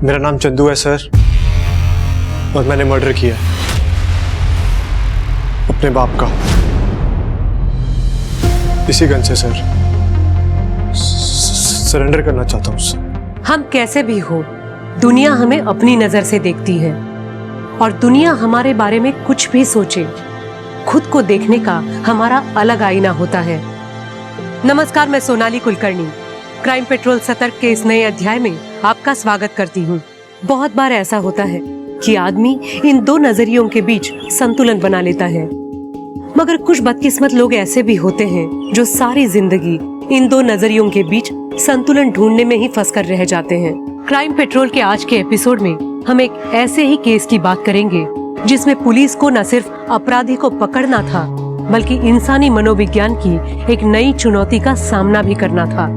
मेरा नाम चंदू है सर, और मैंने मर्डर किया अपने बाप का, इसी गन से सर। सरेंडर करना चाहता हूँ सर। हम कैसे भी हो, दुनिया हमें अपनी नजर से देखती है, और दुनिया हमारे बारे में कुछ भी सोचे, खुद को देखने का हमारा अलग आईना होता है। नमस्कार, मैं सोनाली कुलकर्णी क्राइम पेट्रोल सतर्क के इस नए अध्याय में आपका स्वागत करती हूँ। बहुत बार ऐसा होता है कि आदमी इन दो नजरियों के बीच संतुलन बना लेता है, मगर कुछ बदकिस्मत लोग ऐसे भी होते हैं जो सारी जिंदगी इन दो नजरियों के बीच संतुलन ढूंढने में ही फंस कर रह जाते हैं। क्राइम पेट्रोल के आज के एपिसोड में हम एक ऐसे ही केस की बात करेंगे जिसमें पुलिस को न सिर्फ अपराधी को पकड़ना था, बल्कि इंसानी मनोविज्ञान की एक नई चुनौती का सामना भी करना था,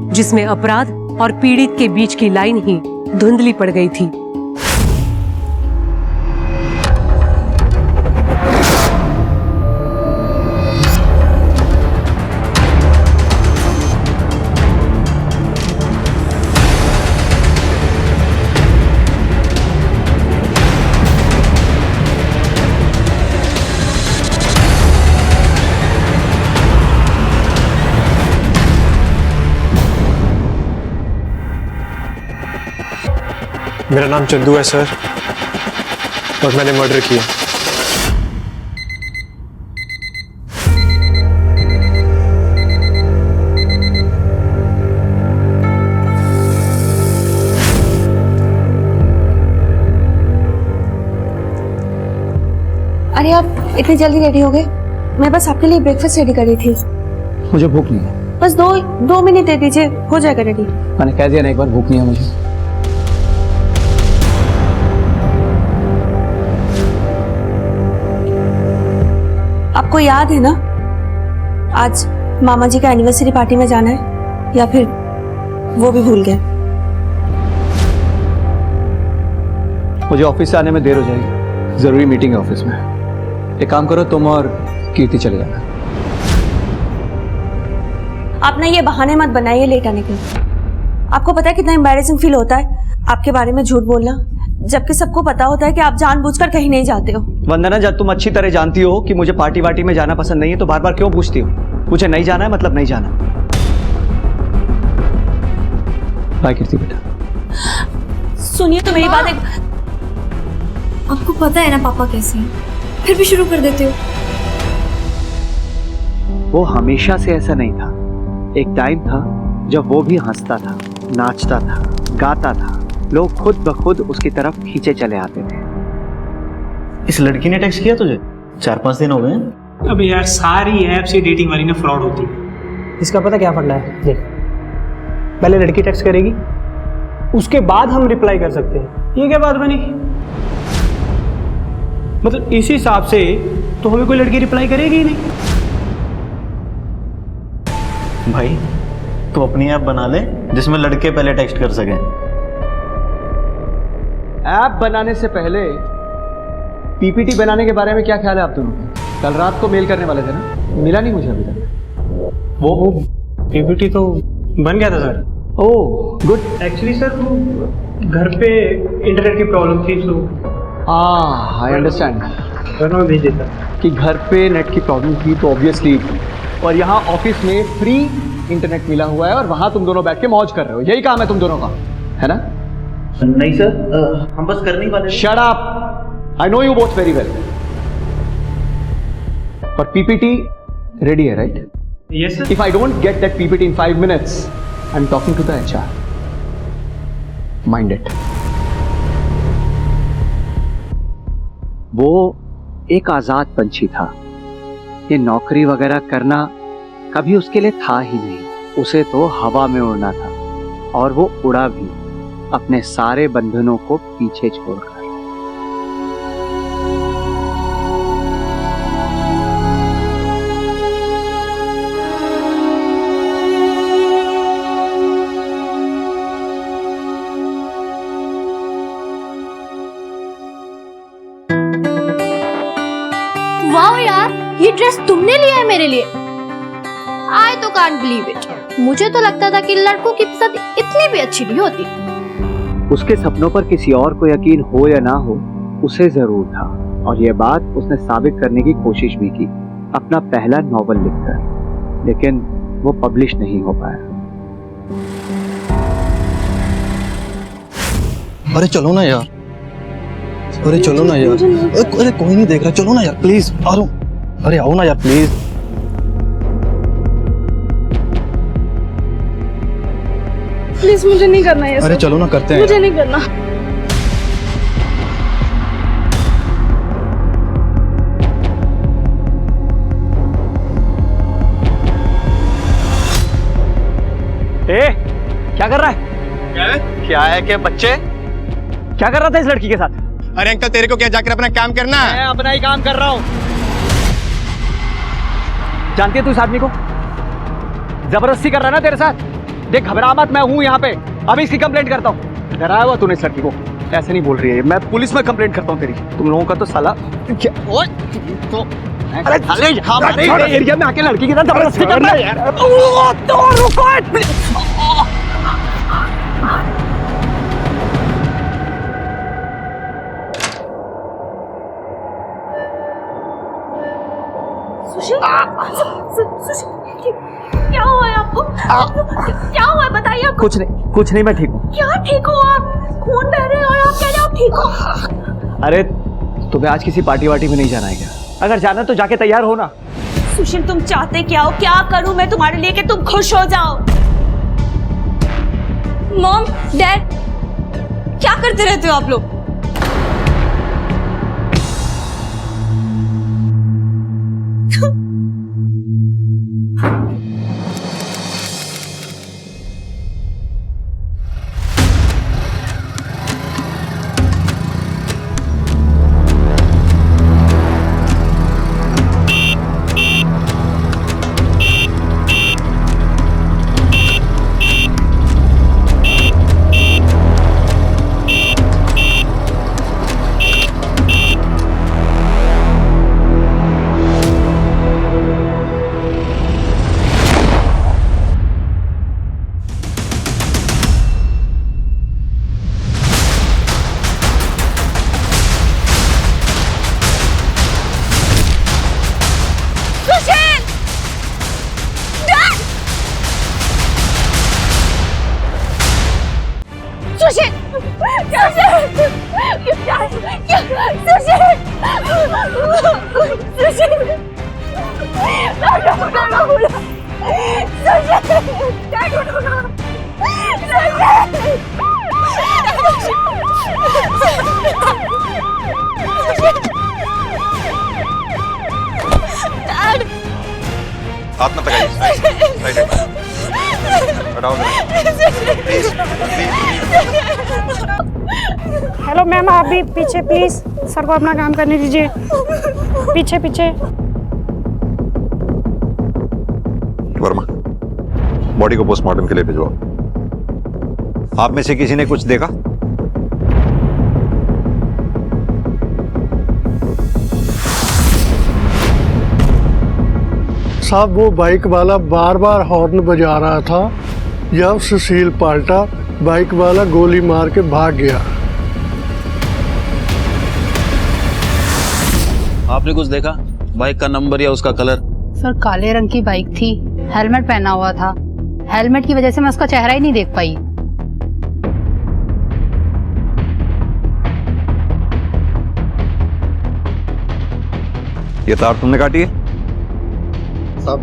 जिसमें अपराध और पीड़ित के बीच की लाइन ही धुंधली पड़ गई थी। मेरा नाम चंदू है सर, और मैंने मर्डर किया। अरे आप इतनी जल्दी रेडी हो गए? मैं बस आपके लिए ब्रेकफास्ट रेडी कर रही थी। मुझे भूख नहीं है। बस दो मिनट दे दीजिए, हो जाएगा रेडी। मैंने कह दिया ना एक बार, भूख नहीं है मुझे। आपको याद है ना आज मामा जी का एनिवर्सरी पार्टी में जाना है, या फिर वो भी भूल गए? मुझे ऑफिस से आने में देर हो जाएगी, जरूरी मीटिंग है ऑफिस में। एक काम करो, तुम और कीर्ति चले जाना। आप ना ये बहाने मत बनाइए लेट आने के। आपको पता है कितना एम्बैरेसिंग फील होता है आपके बारे में झूठ बोलना, जबकि सबको पता होता है कि आप जानबूझकर कहीं नहीं जाते हो। वंदना, जब तुम अच्छी तरह जानती हो कि मुझे पार्टी वार्टी में जाना पसंद नहीं है, तो बार बार क्यों पूछती हो? मुझे नहीं जाना है मतलब नहीं जाना। बाय कीर्ति बेटा। सुनिए तो मेरी बात। आपको पता है ना पापा कैसे हैं, फिर भी शुरू कर देते हो। वो हमेशा से ऐसा नहीं था। एक टाइम था जब वो भी हंसता था, नाचता था, गाता था, लोग खुद ब खुद उसकी तरफ खींचे चले आते थे। इस लड़की ने टेक्स्ट किया तुझे? 4-5 दिन हो गए। अब यार सारी ऐप से डेटिंग वाली ना फ्रॉड होती है। इसका पता क्या फंडा है? देख, पहले लड़की टेक्स्ट करेगी, उसके बाद हम रिप्लाई कर सकते हैं। ये क्या बात बनी? मतलब इस हिसाब से तो हमें कोई लड़की रिप्लाई करेगी ही नहीं। भाई तू अपनी ऐप बना ले जिसमें लड़के पहले टेक्स्ट कर सकें। ऐप बनाने से पहले पीपीटी बनाने के बारे में क्या ख्याल है आप दोनों का? कल रात को मेल करने वाले थे ना, मिला नहीं मुझे अभी तक। वो पीपीटी तो बन गया था sir. Oh good. Actually sir वो घर पे इंटरनेट की प्रॉब्लम थी, तो आई अंडरस्टैंड भेज देता कि घर पे नेट की प्रॉब्लम थी, तो ऑब्वियसली। और यहाँ ऑफिस में फ्री इंटरनेट मिला हुआ है और वहां तुम दोनों बैठ के मौज कर रहे हो। यही काम है तुम दोनों का, है ना? नहीं सर, हम बस करने ही वाले। Shut up, I know you both very well. But PPT ready है, right? Yes sir. If I don't get that PPT in 5 minutes, I'm talking to the HR. Mind it. वो एक आजाद पंछी था। ये नौकरी वगैरह करना कभी उसके लिए था ही नहीं। उसे तो हवा में उड़ना था, और वो उड़ा भी, अपने सारे बंधनों को पीछे छोड़कर। वाह यार, ये ड्रेस तुमने लिया है मेरे लिए? आई तो कांट बिलीव इट। मुझे तो लगता था कि लड़कों की पसंद इतनी भी अच्छी नहीं होती। उसके सपनों पर किसी और को यकीन हो या ना हो, उसे जरूर था, और यह बात उसने साबित करने की कोशिश भी की अपना पहला नॉवल लिखकर, लेकिन वो पब्लिश नहीं हो पाया। अरे चलो ना यार, अरे चलो ना यार, अरे कोई नहीं देख रहा, चलो ना यार प्लीज। अरे आओ ना यार प्लीज। प्लीज मुझे नहीं करना ये अरे सब। चलो ना करते हैं। मुझे नहीं करना। ए, क्या कर रहा है? क्या है कि बच्चे क्या कर रहा था इस लड़की के साथ? अरे अंकल तेरे को क्या, जाकर अपना काम करना है। मैं अपना ही काम कर रहा हूँ। जानती है तू इस आदमी को? जबरदस्ती कर रहा है ना तेरे साथ। देख घबरा मत, मैं हूँ यहाँ पे, अभी इसकी कंप्लेंट करता हूँ। डराया हुआ तूने इस लड़की को। ऐसे नहीं बोल रही है, मैं पुलिस में कंप्लेंट करता हूँ तेरी। तुम लोगों का तो साला क्या तो अरे हमारे एरिया में आके लड़की के साथ जबरदस्ती कर रहा है यार। तो रुको सुशील, सुशील, क्या हुआ है आपको? क्या हुआ है बताइए आपको? कुछ नहीं, मैं ठीक हूँ। क्या ठीक हो आप? खून बह रहे हो और आप कह रहे हो आप ठीक हो? अरे तुम्हें आज किसी पार्टी वार्टी में नहीं जाना है क्या? अगर जाना तो जाके तैयार हो ना। सुशील तुम चाहते क्या हो? क्या करूं मैं तुम्हारे लिए कि तुम खुश हो जाओ? मॉम, डैड, क्या करते रहते हो आप लोग? हाथ मत लगाइए। हटाओ। हेलो मैम, आप भी पीछे प्लीज, सर को अपना काम करने दीजिए। पीछे पीछे। वर्मा, बॉडी को पोस्टमार्टम के लिए भिजवाओ। आप में से किसी ने कुछ देखा? साहब वो बाइक वाला बार बार हॉर्न बजा रहा था। जब सुशील पलटा, बाइक वाला गोली मार के भाग गया। आपने कुछ देखा? बाइक का नंबर या उसका कलर? सर काले रंग की बाइक थी, हेलमेट पहना हुआ था। हेलमेट की वजह से मैं उसका चेहरा ही नहीं देख पाई। ये तार तुमने काटी है? साहब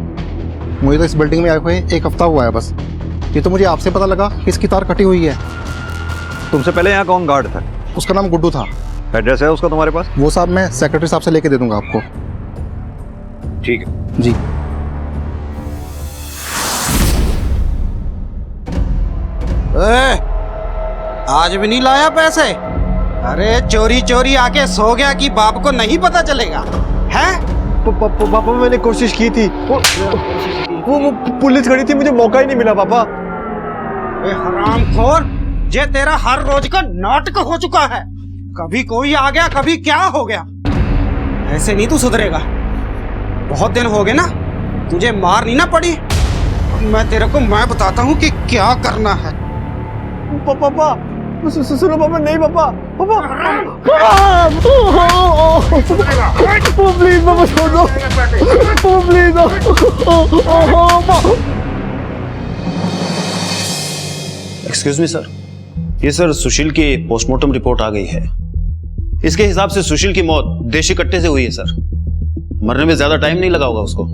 मुझे तो इस बिल्डिंग में आए हुए 1 हफ्ता हुआ है बस। ये तो मुझे आपसे पता लगा कि इसकी तार कटी हुई है। तुमसे पहले यहाँ कौन गार्ड था? उसका नाम गुड्डू था। एड्रेस है उसका तुम्हारे पास? वो साहब मैं सेक्रेटरी साहब से लेके दे दूंगा आपको। ठीक है जी। आज भी नहीं लाया पैसे? अरे चोरी चोरी आके सो गया कि बाप को नहीं पता चलेगा है? पापा मैंने कोशिश की थी, वो पुलिस खड़ी थी, मुझे मौका ही नहीं मिला पापा। हरामखोर, ये तेरा हर रोज का नाटक हो चुका है। कभी कोई आ गया, कभी क्या हो गया। ऐसे नहीं तू सुधरेगा। बहुत दिन हो गए ना, तुझे मार नहीं ना पड़ी। मैं तेरे को मैं बताता हूँ कि क्या करना है। पापा सुनो पापा, नहीं पापा, पापा, प्लीज पापा छोड़ दो, प्लीज। एक्सक्यूज मी सर, ये सर सुशील की पोस्टमार्टम रिपोर्ट आ गई है। इसके हिसाब से सुशील की मौत देशी कट्टे से हुई है सर। मरने में ज्यादा टाइम नहीं लगा होगा उसको।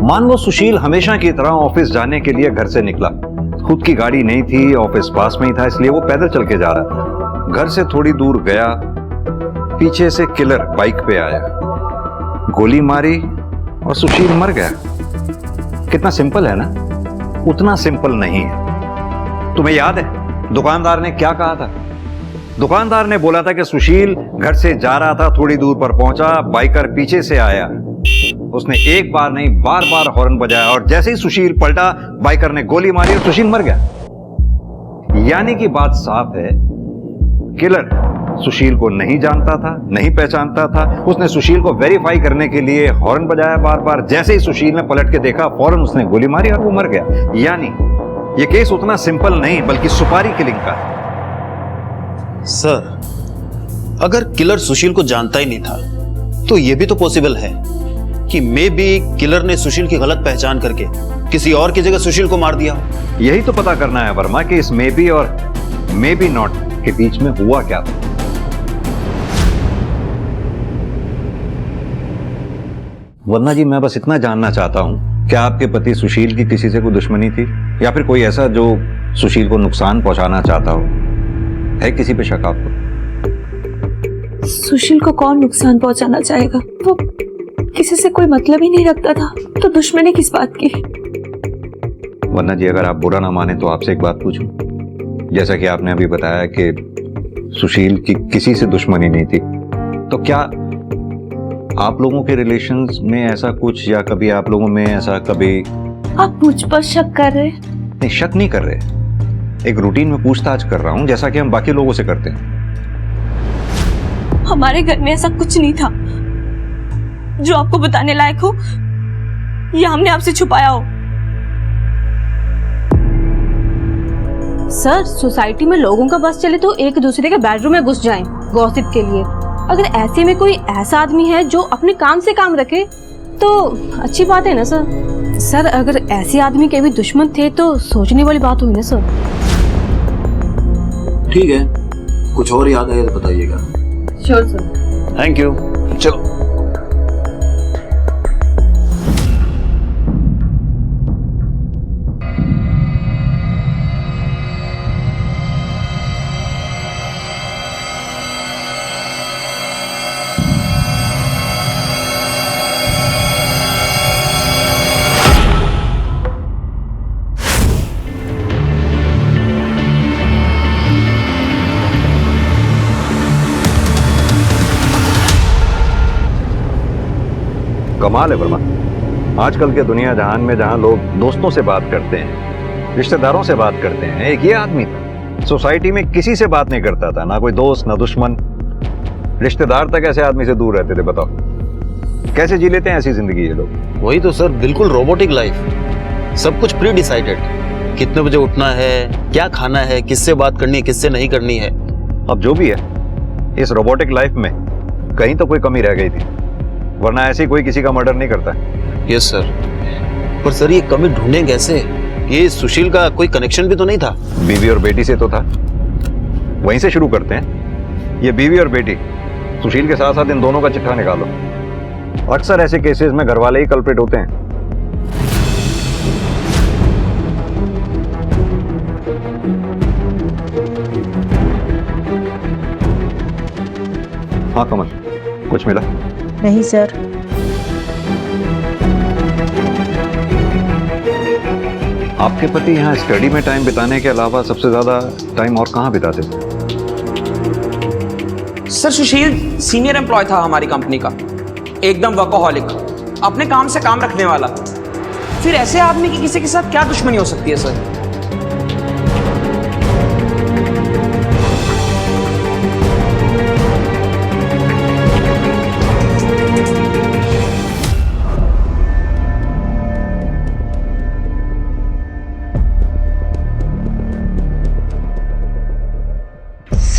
मान लो सुशील हमेशा की तरह ऑफिस जाने के लिए घर से निकला। खुद की गाड़ी नहीं थी, ऑफिस पास में ही था, इसलिए वो पैदल चल के जा रहा था। घर से थोड़ी दूर गया, पीछे से किलर बाइक पे आया, गोली मारी और सुशील मर गया। कितना सिंपल है ना? उतना सिंपल नहीं है। तुम्हें याद है दुकानदार ने क्या कहा था? दुकानदार ने बोला था कि सुशील घर से जा रहा था, थोड़ी दूर पर पहुंचा, बाइकर पीछे से आया, उसने एक बार नहीं बार बार हॉर्न बजाया और जैसे ही सुशील पलटा, बाइकर ने गोली मारी और सुशील मर गया। यानी कि बात साफ है, किलर सुशील को नहीं जानता था, नहीं पहचानता था। उसने सुशील को वेरीफाई करने के लिए हॉर्न बजाया बार बार, जैसे ही सुशील ने पलट के देखा, फौरन उसने गोली मारी और वो मर गया। यानी ये केस उतना सिंपल नहीं बल्कि सुपारी किलिंग का है। सर, अगर किलर सुशील को जानता ही नहीं था तो यह भी तो पॉसिबल है कि मे बी किलर ने सुशील की गलत पहचान करके किसी और की जगह सुशील को मार दिया। यही तो पता करना है वर्मा कि इस मे बी और मे बी नॉट के बीच में हुआ क्या था। वरना जी मैं बस इतना जानना चाहता हूं, क्या आपके पति सुशील की किसी से कोई दुश्मनी थी या फिर कोई ऐसा जो सुशील को नुकसान पहुंचाना चाहता हो? है किसी पे शक आपको? सुशील को कौन नुकसान पहुंचाना चाहेगा? वो किसी से कोई मतलब ही नहीं रखता था, तो दुश्मनी किस बात की? वरना जी अगर आप बुरा ना माने तो आपसे एक बात पूछूं। जैसा कि आपने अभी बताया कि सुशील की किसी से दुश्मनी नहीं थी, तो क्या आप लोगों के रिलेशंस में ऐसा कुछ, या कभी आप लोगों में ऐसा कभी? आप मुझ पर शक कर रहे? नहीं, शक नहीं कर रहे, एक रूटीन में पूछताछ कर रहा हूं जैसा कि हम बाकी लोगों से करते हैं। हमारे घर में ऐसा कुछ नहीं था जो आपको बताने लायक हो या हमने आपसे छुपाया हो। सर, सोसाइटी में लोगों का बस चले तो एक दूसरे के बेडरूम में घुस जाएं गॉसिप के लिए। अगर ऐसे में कोई ऐसा आदमी है जो अपने काम से काम रखे तो अच्छी बात है ना सर। सर, अगर ऐसे आदमी के भी दुश्मन थे तो सोचने वाली बात हुई ना सर। ठीक है, कुछ और याद आए तो बताइएगा। Sure sir. Thank you. चलो। कमाल है वर्मा, आजकल के दुनिया जहान में जहां लोग दोस्तों से बात करते हैं, रिश्तेदारों से बात करते हैं, एक ये आदमी था सोसाइटी में किसी से बात नहीं करता था, ना कोई दोस्त ना दुश्मन, रिश्तेदार तक ऐसे आदमी से दूर रहते थे। बताओ कैसे जी लेते हैं ऐसी जिंदगी ये लोग? वही तो सर, बिल्कुल रोबोटिक लाइफ, सब कुछ प्री डिसाइडेड, कितने बजे उठना है, क्या खाना है, किससे बात करनी है, किससे नहीं करनी है। अब जो भी है, इस रोबोटिक लाइफ में कहीं तो कोई कमी रह गई थी, वरना ऐसे कोई किसी का मर्डर नहीं करता। यस सर, पर सर ये कमी ढूंढें कैसे? ये सुशील का कोई कनेक्शन भी तो नहीं था? बीवी और बेटी से तो था, वहीं से शुरू करते हैं। ये बीवी और बेटी, सुशील के साथ साथ इन दोनों का चिट्ठा निकालो। अक्सर ऐसे केसेस में घरवाले ही कल्प्रिट होते हैं। हाँ कमल, कुछ मिला? नहीं सर। आपके पति यहाँ स्टडी में टाइम बिताने के अलावा सबसे ज्यादा टाइम और कहाँ बिताते थे? सर, सुशील सीनियर एम्प्लॉय था हमारी कंपनी का, एकदम वर्कोहॉलिक, अपने काम से काम रखने वाला। फिर ऐसे आदमी की किसी के साथ क्या दुश्मनी हो सकती है सर?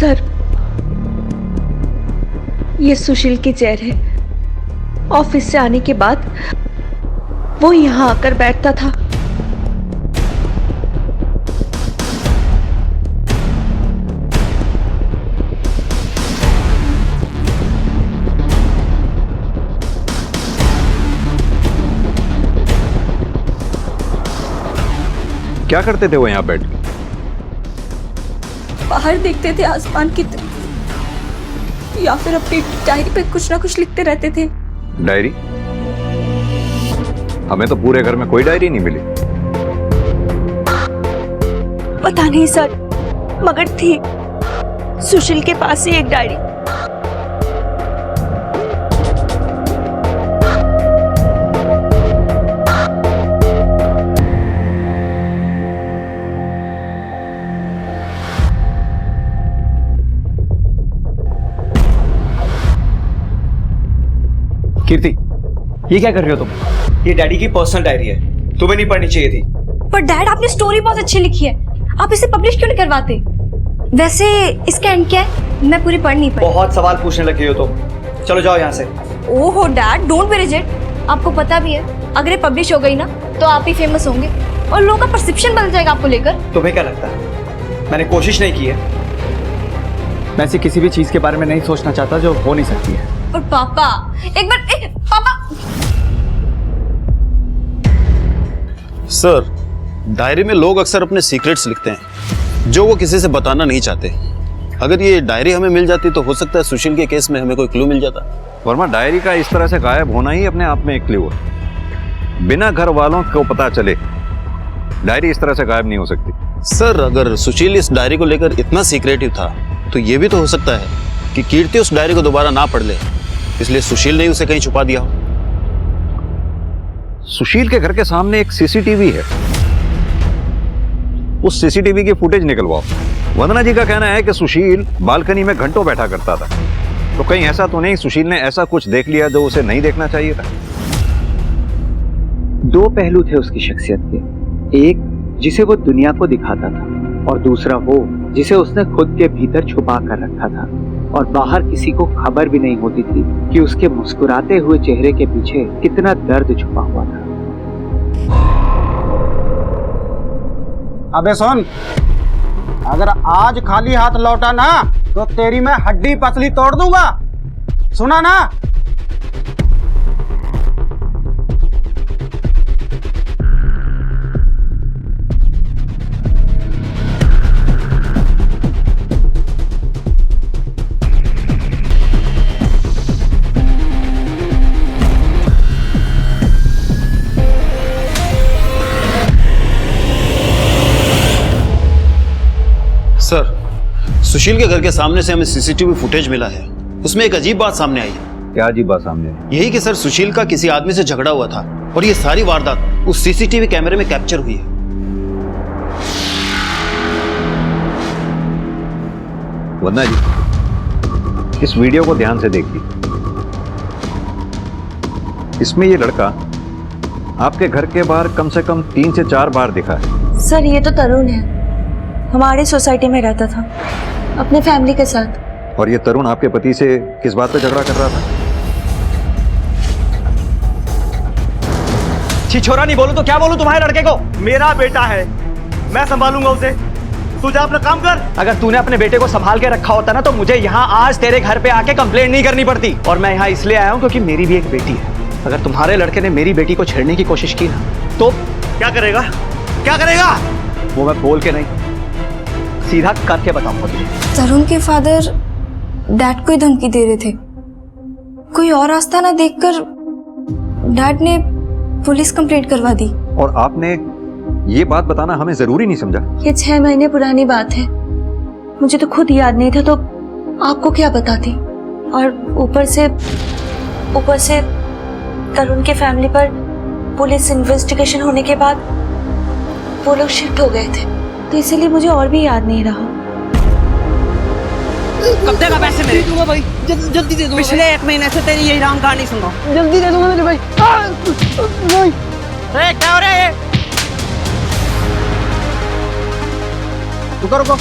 सर, ये सुशील की चेयर है। ऑफिस से आने के बाद वो यहाँ आकर बैठता था। क्या करते थे वो यहाँ बैठ के? बाहर देखते थे आसमान की तरफ, या फिर अपनी डायरी पे कुछ ना कुछ लिखते रहते थे। डायरी? हमें तो पूरे घर में कोई डायरी नहीं मिली। पता नहीं सर, मगर थी सुशील के पास ही एक डायरी। कीर्ति, ये क्या कर रहे हो तुम? ये डैडी की पर्सनल डायरी है, तुम्हें नहीं पढ़नी चाहिए थी। पर डैड, आपने स्टोरी बहुत अच्छी लिखी है, आप इसे पब्लिश क्यों नहीं करवाते? वैसे इसका एंड क्या है? मैं पूरी पढ़ नहीं पाई। बहुत सवाल पूछने लगी हो तुम, चलो जाओ यहाँ से। ओहो डैड, डोंट बी रिजिड। आपको पता भी है, अगर ये पब्लिश हो गई ना तो आप ही फेमस होंगे और लोगों का परसेप्शन बदल जाएगा आपको लेकर। तुम्हें क्या लगता है मैंने कोशिश नहीं की है? मैं ऐसी किसी भी चीज के बारे में नहीं सोचना चाहता जो हो नहीं सकती है। और पापा, एक बार पापा। सर, डायरी में लोग अक्सर अपने सीक्रेट्स लिखते हैं जो वो किसी से बताना नहीं चाहते। अगर ये डायरी हमें मिल जाती तो हो सकता है सुशील के केस में हमें कोई क्लू मिल जाता। वर्मा, डायरी का इस तरह से गायब होना ही अपने आप में एक क्लू है। बिना घर वालों को पता चले डायरी इस तरह से गायब नहीं हो सकती। सर, अगर सुशील इस डायरी को लेकर इतना सीक्रेटिव था तो ये भी तो हो सकता है कि कीर्ति उस डायरी को दोबारा ना पढ़ ले, इसलिए सुशील ने उसे कहीं छुपा दिया हो। सुशील के घर के सामने एक सीसीटीवी है, उस सीसीटीवी की फुटेज निकलवाओ। वंदना जी का कहना है कि सुशील बालकनी में घंटों बैठा करता था, तो कहीं ऐसा तो नहीं सुशील ने ऐसा कुछ देख लिया जो उसे नहीं देखना चाहिए था? दो पहलू थे उसकी शख्सियत के, एक जिसे वो दुनिया को दिखाता था और दूसरा वो जिसे उसने खुद के भीतर छुपा कर रखा था और बाहर किसी को खबर भी नहीं होती थी कि उसके मुस्कुराते हुए चेहरे के पीछे कितना दर्द छुपा हुआ था। अबे सुन, अगर आज खाली हाथ लौटा ना तो तेरी मैं हड्डी पसली तोड़ दूंगा, सुना ना? सर, सुशील के घर के सामने से हमें सीसीटीवी फुटेज मिला है, उसमें एक अजीब बात सामने आई है। क्या अजीब बात सामने आई? यही कि सर, सुशील का किसी आदमी से झगड़ा हुआ था और ये सारी वारदात उस सीसीटीवी कैमरे में कैप्चर हुई है। वंदना जी, इस वीडियो को ध्यान से देखिए। इसमें ये लड़का आपके घर के बाहर कम से कम 3 से 4 बार दिखा है। सर, ये तो तरुण है, हमारी सोसाइटी में रहता था अपने फैमिली के साथ। और ये तरुण आपके पति से किस बात पे झगड़ा कर रहा था? छिछोरा नहीं बोलूं तो क्या बोलूं तुम्हारे लड़के को? मेरा बेटा है, मैं संभालूंगा उसे, तू जा अपना काम कर। अगर तूने अपने बेटे को संभाल के रखा होता ना तो मुझे यहाँ आज तेरे घर पे आके कंप्लेंट नहीं करनी पड़ती। और मैं यहाँ इसलिए आया हूँ क्योंकि मेरी भी एक बेटी है। अगर तुम्हारे लड़के ने मेरी बेटी को छेड़ने की कोशिश की ना तो क्या करेगा? क्या करेगा वो मैं बोल के नहीं, सीधा करके बताऊंगा तुझे। तरुण के फादर डैड को ही धमकी दे रहे थे। कोई और रास्ता ना देखकर डैड ने पुलिस कंप्लेंट करवा दी। और आपने ये बात बताना हमें जरूरी नहीं समझा? ये 6 महीने पुरानी बात है, मुझे तो खुद याद नहीं था, तो आपको क्या बताती। और ऊपर से तरुण के फैमिली पर पुलिस इन्वेस्टिगेशन होने के बाद वो लोग शिफ्ट हो गए थे, तो इसीलिए मुझे और भी याद नहीं रहा। कब देगा पैसे मेरे? दे दूंगा भाई, जल्दी दे दूंगा। पिछले 1 महीने से तेरी यही राम कहानी सुन रहा हूँ। जल्दी दे दूंगा मेरे भाई। अरे क्या हो रहा है? रुको रुको,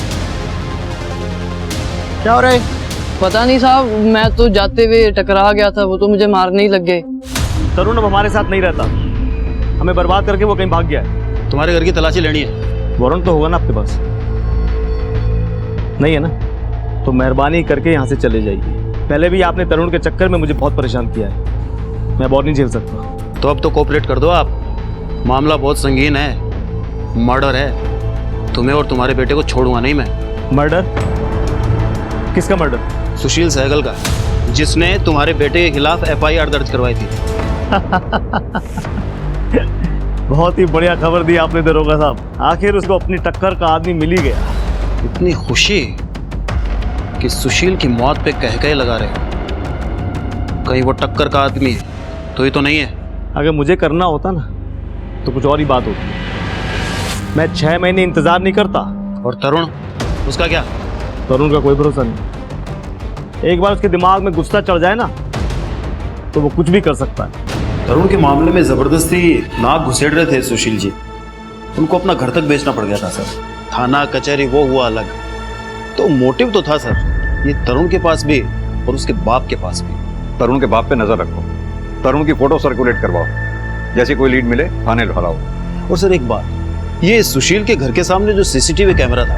क्या हो रहा है? पता नहीं साहब, मैं तो जाते हुए टकरा गया था, वो तो मुझे मारने ही लग गए। तरुण अब हमारे साथ नहीं रहता, हमें बर्बाद करके वो कहीं भाग गया है। तुम्हारे घर की तलाशी लेनी है। वारंट तो होगा ना आपके पास? नहीं है ना? तो मेहरबानी करके यहाँ से चले जाइए। पहले भी आपने तरुण के चक्कर में मुझे बहुत परेशान किया है, मैं और नहीं झेल सकता। तो अब तो कोऑपरेट कर दो आप, मामला बहुत संगीन है, मर्डर है। तुम्हें और तुम्हारे बेटे को छोड़ूंगा नहीं मैं। मर्डर? किसका मर्डर? सुशील सहगल का, जिसने तुम्हारे बेटे के खिलाफ FIR दर्ज करवाई थी। बहुत ही बढ़िया खबर दी आपने दरोगा साहब, आखिर उसको अपनी टक्कर का आदमी मिल ही गया। इतनी खुशी कि सुशील की मौत पे कह कह लगा रहे हो। कहीं वो टक्कर का आदमी है तो ये तो नहीं है। अगर मुझे करना होता ना तो कुछ और ही बात होती। मैं 6 महीने इंतजार नहीं करता। और तरुण, उसका क्या? तरुण का कोई भरोसा नहीं। एक बार उसके दिमाग में गुस्सा चढ़ जाए ना तो वो कुछ भी कर सकता है। तरुण के मामले में जबरदस्ती नाक घुसेड़ रहे थे सुशील जी, उनको अपना घर तक बेचना पड़ गया था सर। थाना कचहरी वो हुआ अलग, तो मोटिव तो था सर, ये तरुण के पास भी और उसके बाप के पास भी। तरुण के बाप पे नजर रखो, तरुण की फोटो सर्कुलेट करवाओ, जैसी कोई लीड मिले थाने लौटाओ। और सर एक बात, ये सुशील के घर के सामने जो CCTV कैमरा था,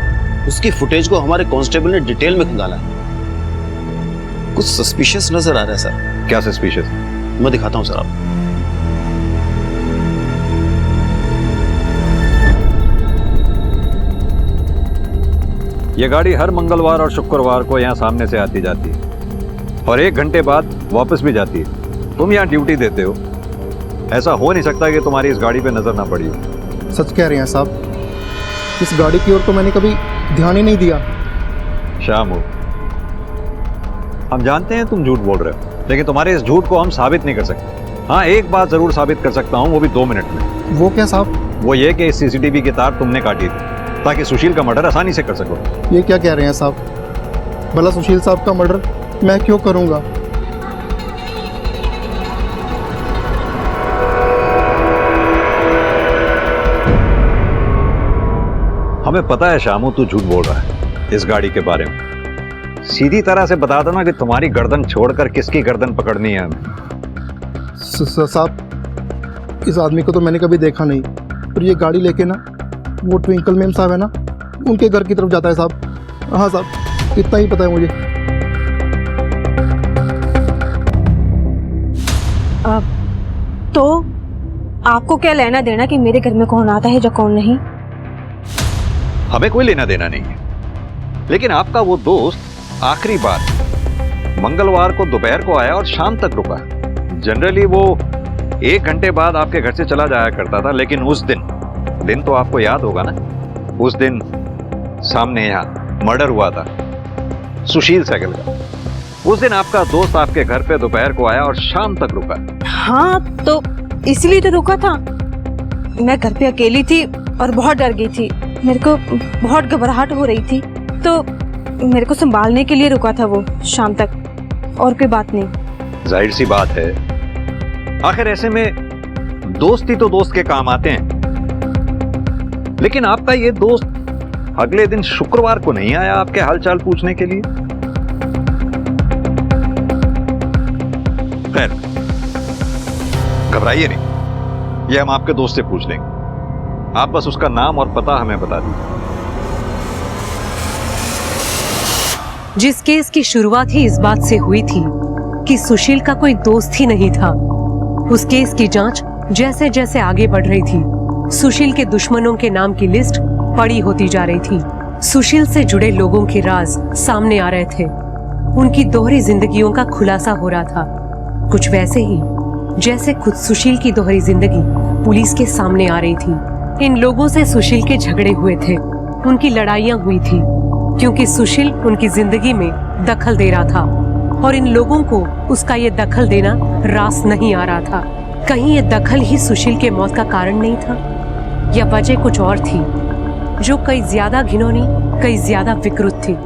उसकी फुटेज को हमारे कांस्टेबल ने डिटेल में खंगाला है। कुछ सस्पिशियस नजर आ रहा है सर। क्या सस्पिशियस? मैं दिखाता हूँ सर आपको। ये गाड़ी हर मंगलवार और शुक्रवार को यहाँ सामने से आती जाती है और 1 घंटे बाद वापस भी जाती है। तुम यहाँ ड्यूटी देते हो, ऐसा हो नहीं सकता कि तुम्हारी इस गाड़ी पे नजर ना पड़ी हो। सच कह रहे हैं साहब, इस गाड़ी की ओर तो मैंने कभी ध्यान ही नहीं दिया। शामू, हम जानते हैं तुम झूठ बोल रहे हो, लेकिन तुम्हारे इस झूठ को हम साबित नहीं कर सकते। हाँ, एक बात जरूर साबित कर सकता हूँ, वो भी 2 मिनट में। वो क्या साहब? वो ये कि इस CCTV की तार तुमने काटी थी ताकि सुशील का मर्डर आसानी से कर सको। ये क्या कह रहे हैं साहब? भला सुशील साहब का मर्डर मैं क्यों करूंगा? हमें पता है शामू, तू झूठ बोल रहा है इस गाड़ी के बारे में। सीधी तरह से बता दो ना कि तुम्हारी गर्दन छोड़कर किसकी गर्दन पकड़नी है हमें। साहब, इस आदमी को तो मैंने कभी देखा नहीं, और ये गाड़ी लेके ना वो ट्विंकल मैम साहब है ना, उनके घर की तरफ जाता है साहब। हाँ साहब, इतना ही पता है मुझे। तो आपको क्या लेना देना कि मेरे घर में कौन आता है या कौन नहीं? हमें कोई लेना देना नहीं है, लेकिन आपका वो दोस्त आखिरी बार मंगलवार को दोपहर को आया और शाम तक रुका। जनरली वो 1 घंटे बाद आपके घर से चला जाया करता था, लेकिन उस दिन तो आपको याद होगा ना, उस दिन सामने यहाँ मर्डर हुआ था सुशील सहगल का। उस दिन आपका दोस्त आपके घर पे दोपहर को आया और शाम तक रुका। हाँ, तो इसलिए तो रुका था। मैं घर पे अकेली थी और बहुत डर गई थी, मेरे को बहुत घबराहट हो रही थी, तो मेरे को संभालने के लिए रुका था वो शाम तक, और कोई बात नहीं। जाहिर सी बात है, आखिर ऐसे में दोस्त ही तो दोस्त के काम आते हैं। लेकिन आपका ये दोस्त अगले दिन शुक्रवार को नहीं आया आपके हालचाल पूछने के लिए। खैर, घबराइए नहीं, ये हम आपके दोस्त से पूछ लेंगे। आप बस उसका नाम और पता हमें बता दीजिए। जिस केस की शुरुआत ही इस बात से हुई थी कि सुशील का कोई दोस्त ही नहीं था, उस केस की जांच जैसे जैसे आगे बढ़ रही थी, सुशील के दुश्मनों के नाम की लिस्ट बड़ी होती जा रही थी। सुशील से जुड़े लोगों के राज सामने आ रहे थे, उनकी दोहरी जिंदगियों का खुलासा हो रहा था, कुछ वैसे ही जैसे खुद सुशील की दोहरी जिंदगी पुलिस के सामने आ रही थी। इन लोगों से सुशील के झगड़े हुए थे, उनकी लड़ाइयां हुई थी, क्योंकि सुशील उनकी जिंदगी में दखल दे रहा था और इन लोगों को उसका ये दखल देना रास नहीं आ रहा था। कहीं ये दखल ही सुशील के मौत का कारण नहीं था, या वजह कुछ और थी जो कई ज्यादा घिनौनी, कई ज्यादा विकृत थी।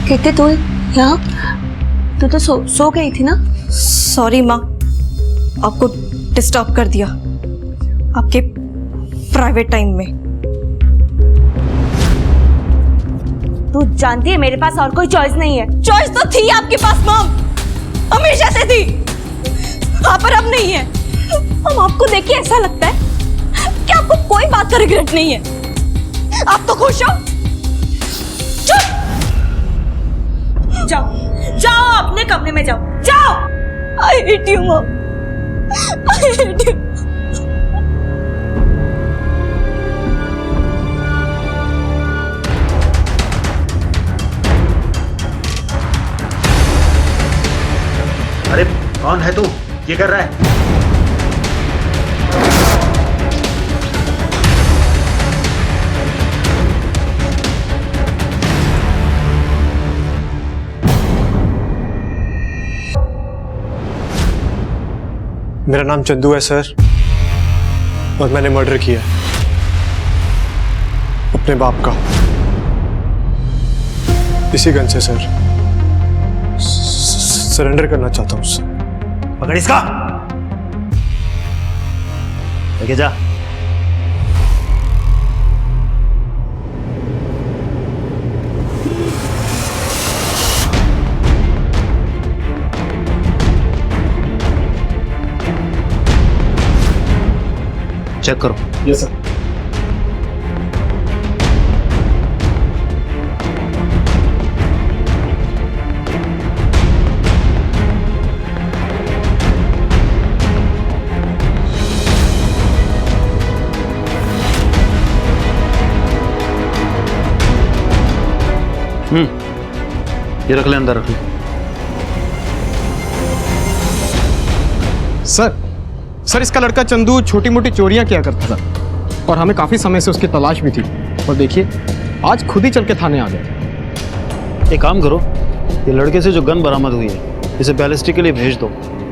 कहते तू यहाँ, तू तो सो गई थी ना? सॉरी माँ, आपको डिस्टर्ब कर दिया आपके प्राइवेट टाइम में। तू जानती है मेरे पास और कोई चॉइस नहीं है। चॉइस तो थी आपके पास मॉम, हमेशा से थी, पर अब नहीं है। हम आपको देख के ऐसा लगता है कि आपको कोई बात का रिग्रेट नहीं है। आप तो खुश हो। चुप, जाओ जाओ अपने कमरे में जाओ, जाओ। I hate you mom, I hate you. अरे कौन है तू? ये कर रहा है? मेरा नाम चंदू है सर, और मैंने मर्डर किया अपने बाप का, इसी गन से सर। सरेंडर करना चाहता हूं सर। पकड़ इसका, लेके जा। चेक करो। Yes sir. ये रख ले, अंदर रख ले। सर इसका लड़का चंदू छोटी मोटी चोरियां किया करता था और हमें काफी समय से उसकी तलाश भी थी। और देखिए आज खुद ही चल के थाने आ गए। एक काम करो, ये लड़के से जो गन बरामद हुई है इसे बैलिस्टिक के लिए भेज दो।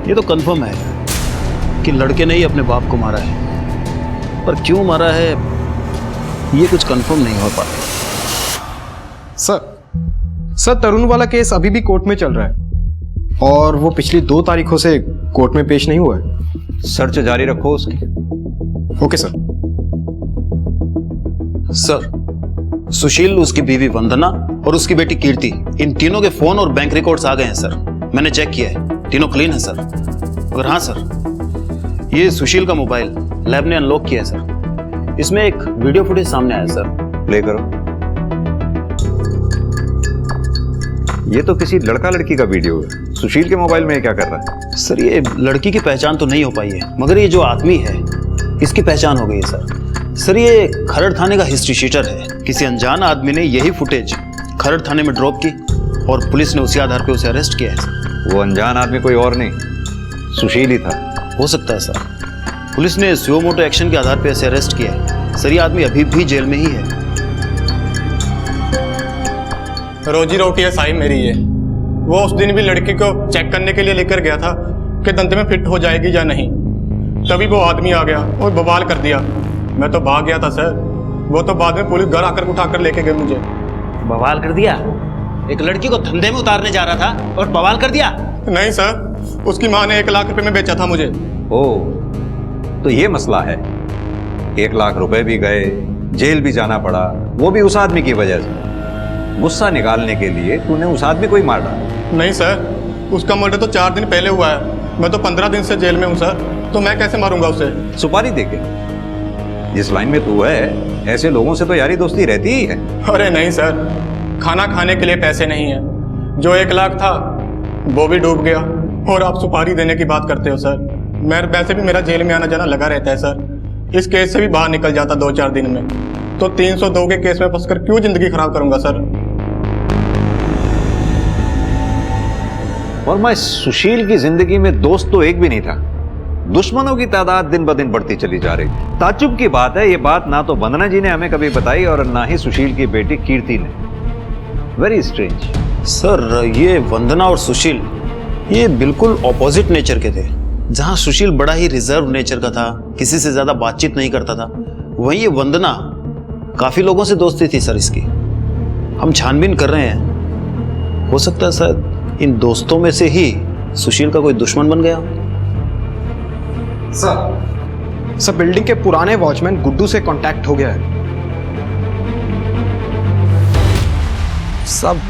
ये तो कंफर्म है कि लड़के ने ही अपने बाप को मारा है, पर क्यों मारा है ये कुछ कंफर्म नहीं हो पाता। सर तरुण वाला केस अभी भी कोर्ट में चल रहा है और वो पिछली 2 तारीखों से कोर्ट में पेश नहीं हुआ है। सर्च जारी रखो उसकी। Okay sir. सर, सुशील, उसकी बीवी वंदना और उसकी बेटी कीर्ति, इन तीनों के फोन और बैंक रिकॉर्ड्स आ गए हैं सर। मैंने चेक किया है, तीनों क्लीन है सर। और हाँ सर, ये सुशील का मोबाइल लैब ने अनलॉक किया है सर। इसमें एक वीडियो फुटेज सामने आया सर। प्ले करो। ये तो किसी लड़का लड़की का वीडियो है। सुशील के मोबाइल में ये क्या कर रहा है? सर, ये लड़की की पहचान तो नहीं हो पाई है, मगर ये जो आदमी है इसकी पहचान हो गई है सर। सर, ये खरड़ थाने का हिस्ट्री शीटर है। किसी अनजान आदमी ने यही फुटेज खरड़ थाने में ड्रॉप की और पुलिस ने उसी आधार पर उसे अरेस्ट किया है सर। वो अनजान आदमी कोई और नहीं, सुशील ही था। हो सकता है सर। पुलिस ने सुओ मोटो एक्शन के आधार पर इसे अरेस्ट किया है सर। ये आदमी अभी भी जेल में ही है। रोजी रोटी है साई मेरी ये। वो उस दिन भी लड़की को चेक करने के लिए लेकर गया था कि दंत में फिट हो जाएगी या नहीं। तभी वो आदमी आ गया और बवाल कर दिया। मैं तो भाग गया था सर। वो तो बाद में पुलिस घर आकर उठाकर लेके गए मुझे। बवाल कर दिया? एक लड़की को धंधे में उतारने जा रहा था और बवाल कर दिया? नहीं सर, उसकी माँ ने 1 लाख रुपए में बेचा था मुझे। ओह, तो ये मसला है। 1 लाख रुपए भी गए, जेल भी जाना पड़ा, वो भी उस आदमी की वजह से। गुस्सा निकालने के लिए तूने उस आदमी को ही मार डाला? नहीं सर, उसका मर्डर तो 4 दिन पहले हुआ है। मैं तो 15 दिन से जेल में हूँ सर, तो मैं कैसे मारूंगा उसे? सुपारी देके? जिस लाइन में तू है ऐसे लोगों से तो यारी दोस्ती रहती ही है। अरे नहीं सर, खाना खाने के लिए पैसे नहीं है। जो 1 लाख था वो भी डूब गया और आप सुपारी देने की बात करते हो सर। मैं वैसे भी मेरा जेल में आना जाना लगा रहता है सर। इस केस से भी बाहर निकल जाता 2-4 दिन में, तो 302 के केस में फंसकर क्यों जिंदगी खराब करूंगा सर? और मैं सुशील की जिंदगी में दोस्त तो एक भी नहीं था। दुश्मनों की तादाद दिन ब दिन बढ़ती चली जा रही। ताज्जुब की बात है, ये बात ना तो वंदना जी ने हमें कभी बताई और ना ही सुशील की बेटी कीर्ति ने। Very strange. सर, ये वंदना और सुशील ये बिल्कुल ऑपोजिट नेचर के थे। जहां सुशील बड़ा ही रिजर्व नेचर का था, किसी से ज्यादा बातचीत नहीं करता था, वहीं ये वंदना काफी लोगों से दोस्ती थी सर इसकी। हम छानबीन कर रहे हैं, हो सकता है सर इन दोस्तों में से ही सुशील का कोई दुश्मन बन गया? सर बिल्डिंग के पुराने वॉचमैन गुड्डू से कांटेक्ट हो गया है। सब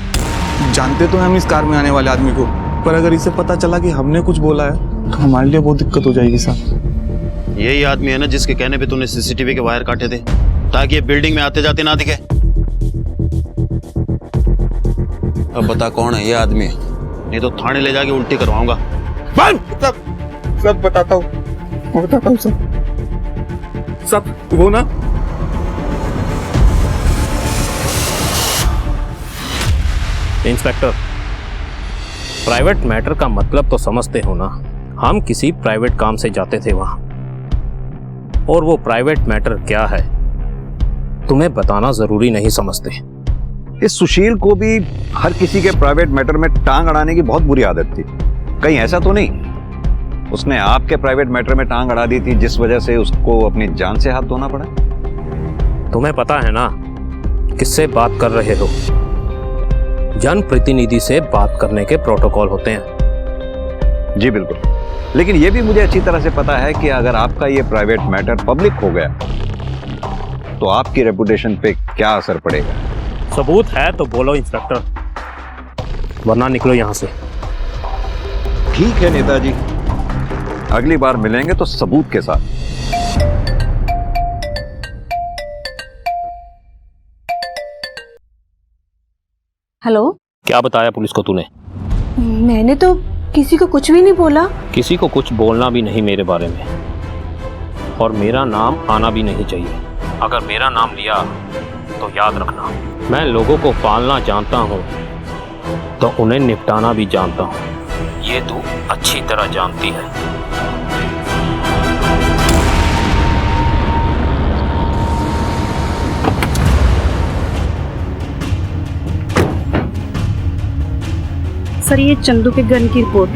जानते तो हैं हम इस कार में आने वाले आदमी को, पर अगर इसे पता चला कि हमने कुछ बोला है तो हमारे लिए बहुत दिक्कत हो जाएगी सर। यही आदमी है ना जिसके कहने पे तूने सीसीटीवी के वायर काटे थे ताकि ये बिल्डिंग में आते जाते ना दिखे? अब बता कौन है ये आदमी, नहीं तो थाने ले जाके उल्टी करवाऊंगा। सब बताता हूँ सब वो ना इंस्पेक्टर, प्राइवेट मैटर का मतलब तो समझते हो ना। हम किसी प्राइवेट काम से जाते थे वहां, और वो प्राइवेट मैटर क्या है तुम्हें बताना जरूरी नहीं समझते। इस सुशील को भी हर किसी के प्राइवेट मैटर में टांग अड़ाने की बहुत बुरी आदत थी। कहीं ऐसा तो नहीं उसने आपके प्राइवेट मैटर में टांग अड़ा दी थी जिस वजह से उसको अपनी जान से हाथ धोना पड़ा? तुम्हें पता है ना किससे बात कर रहे हो? जनप्रतिनिधि से बात करने के प्रोटोकॉल होते हैं। जी बिल्कुल, लेकिन यह भी मुझे अच्छी तरह से पता है कि अगर आपका ये प्राइवेट मैटर पब्लिक हो गया तो आपकी रेपुटेशन पे क्या असर पड़ेगा। सबूत है तो बोलो इंस्पेक्टर, वरना निकलो यहां से। ठीक है नेताजी, अगली बार मिलेंगे तो सबूत के साथ। हेलो, क्या बताया पुलिस को तूने? मैंने तो किसी को कुछ भी नहीं बोला। किसी को कुछ बोलना भी नहीं मेरे बारे में, और मेरा नाम आना भी नहीं चाहिए। अगर मेरा नाम लिया तो याद रखना, मैं लोगों को पालना जानता हूँ तो उन्हें निपटाना भी जानता हूँ। ये तू अच्छी तरह जानती है। सर ये चंदू के गन की रिपोर्ट।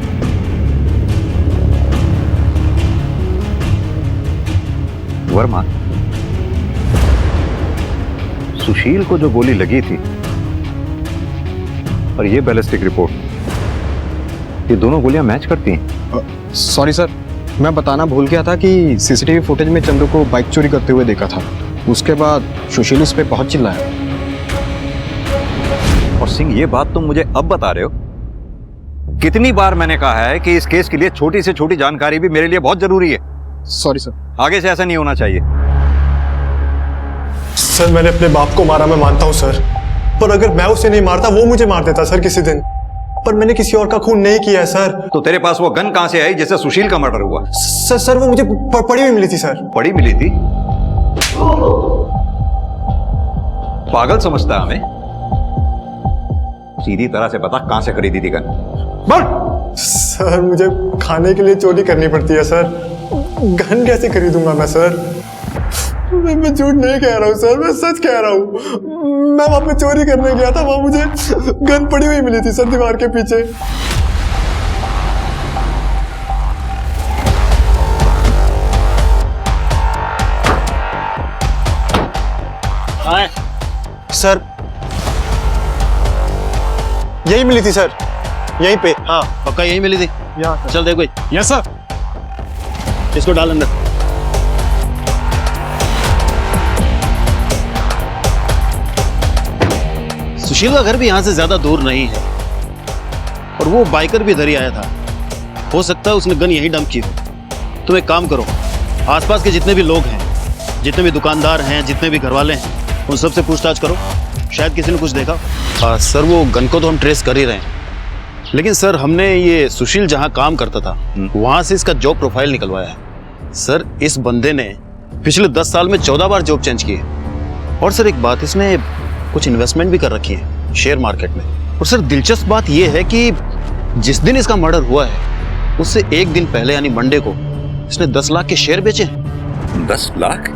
वर्मा, सुशील को जो गोली लगी थी और ये बैलिस्टिक रिपोर्ट, ये दोनों गोलियां मैच करती हैं। सॉरी सर, मैं बताना भूल गया था कि सीसीटीवी फुटेज में चंदू को बाइक चोरी करते हुए देखा था। उसके बाद सुशील उस पर बहुत चिल्लाया। और सिंह, ये बात तुम मुझे अब बता रहे हो? कितनी बार मैंने कहा है कि इस केस के लिए छोटी से छोटी जानकारी भी मेरे लिए बहुत जरूरी है। सॉरी सर, आगे से ऐसा नहीं होना चाहिए। सर मैंने अपने बाप को मारा, मैं मानता हूँ सर, पर अगर मैं उसे नहीं मारता वो मुझे मार देता सर किसी दिन। पर मैंने किसी और का खून नहीं किया है सर। तो तेरे पास वो गन कहां से आई जिससे सुशील का मर्डर हुआ? सर वो मुझे पड़ी हुई मिली थी सर। पड़ी मिली थी? पागल समझता है हमें? सीधी तरह से बता कहां से खरीदी थी गन? बोल। सर मुझे खाने के लिए चोरी करनी पड़ती है सर, गन कैसे खरीदूंगा मैं सर? मैं झूठ नहीं कह रहा हूँ सर, मैं सच कह रहा हूँ। मैं वहां पे चोरी करने गया था, वहां मुझे गन पड़ी हुई मिली थी सर दीवार के पीछे। सर यही मिली थी सर, यहीं पे। हाँ पक्का यही मिली थी? चल देखो। Yes sir. इसको डाल अंदर। सुशील का घर भी यहाँ से ज्यादा दूर नहीं है, और वो बाइकर भी इधर ही आया था। हो सकता है उसने गन यहीं डंप की हो। तुम एक काम करो, आसपास के जितने भी लोग हैं, जितने भी दुकानदार हैं, जितने भी घरवाले हैं, उन सबसे पूछताछ करो, शायद किसी ने कुछ देखा। सर वो गन को तो हम ट्रेस कर ही रहे हैं, लेकिन सर हमने ये सुशील जहाँ काम करता था वहाँ से इसका जॉब प्रोफाइल निकलवाया है। सर इस बंदे ने पिछले 10 साल में 14 बार जॉब चेंज की है। और सर एक बात, इसने कुछ इन्वेस्टमेंट भी कर रखी है शेयर मार्केट में। और सर दिलचस्प बात यह है कि जिस दिन इसका मर्डर हुआ है उससे एक दिन पहले यानी मंडे को इसने 10 लाख के शेयर बेचे। 10 लाख?